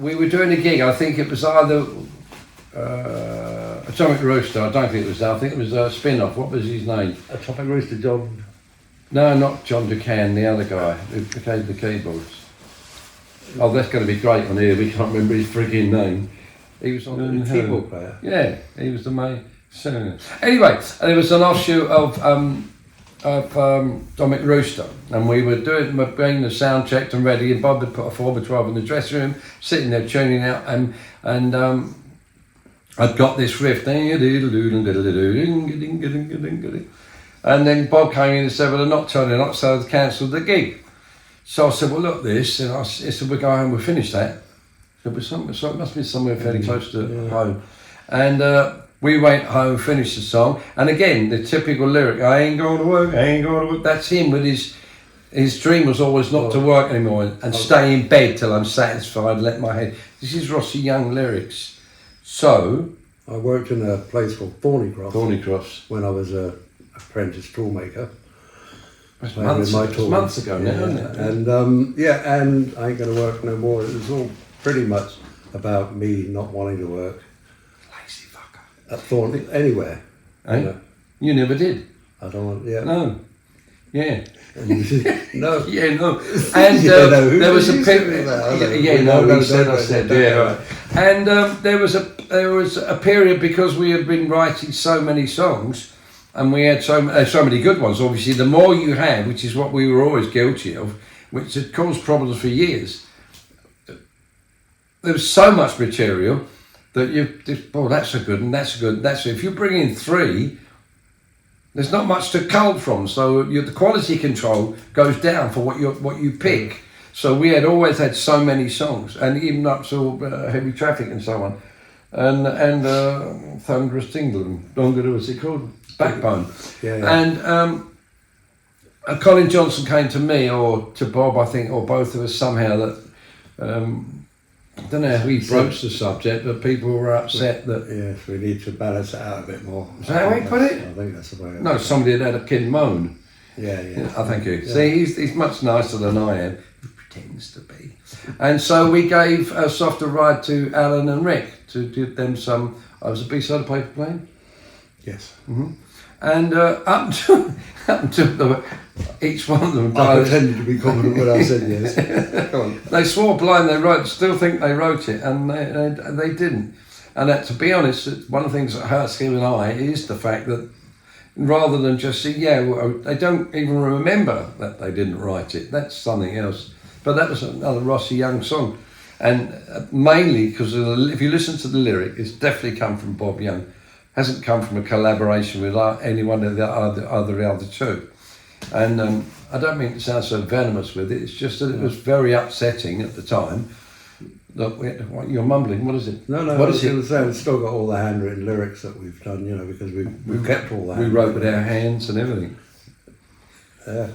we were doing a gig. I think it was either Atomic Rooster. I don't think it was that. I think it was a spin-off. What was his name? Atomic Rooster, John. No, not John Ducan, the other guy who played the keyboards. Oh, that's going to be great on here. We can't remember his frigging name. He was on The keyboard player. Yeah, he was the main singer. Anyway, there was an offshoot of Atomic Rooster, and we were getting the sound checked and ready, and Bob had put a 4x12 in the dressing room, sitting there tuning out, and I'd got this riff, and then Bob came in and said, well, they're not turning up, so they cancelled the gig. So I said, well, look this, and I said, we'll go home, we'll finish that. So it must be somewhere fairly close to home. And we went home, finished the song, and again, the typical lyric, I ain't going to work, I ain't going to work. That's him with his dream was always not to work anymore and stay in bed till I'm satisfied, let my head. This is Rossi Young lyrics. So I worked in a place called Thornycross when I was a apprentice toolmaker. That's months ago now, isn't it? And and I ain't going to work no more. It was all pretty much about me not wanting to work. Lazy fucker. At Thorn, anywhere. Eh? You never did. I don't want, No. Yeah. No. Yeah, no. And there was a period. I said. Yeah, right. And there was a period because we had been writing so many songs, and we had so many good ones. Obviously, the more you had, which is what we were always guilty of, which had caused problems for years. There was so much material that you just, oh, that's a good, and that's a good, that's a, if you bring in 3. There's not much to cull from, so the quality control goes down for what you pick. So we had always had so many songs, and even up to Heavy Traffic and so on, and Thunderous Tingle, longer was it called? Backbone. Yeah. And Colin Johnson came to me or to Bob, I think, or both of us somehow that. I don't know how he broached the subject, but people were upset that... Yes, we need to balance it out a bit more. Is that how he put it? I think that's the way... No, somebody had a kid moan. Yeah. I think he... Yeah. See, he's much nicer than I am. He pretends to be. And so we gave a softer ride to Alan and Rick to give them some... I was a B-side of Paper Plane? Yes. Mm-hmm. And up to each one of them... I pretended to be confident when I said yes. Go on. They swore blind they still think they wrote it, and they didn't. And that, to be honest, one of the things that hurts him and I is the fact that rather than just say, they don't even remember that they didn't write it. That's something else. But that was another Rossi Young song. And mainly because if you listen to the lyric, it's definitely come from Bob Young. Hasn't come from a collaboration with any one of the other two. And I don't mean to sound so venomous with it, it's just that it was very upsetting at the time. Look, you're mumbling, what is it? No, what is it? We've still got all the handwritten lyrics that we've done, because we've kept all that. We wrote with our hands and everything. Yeah.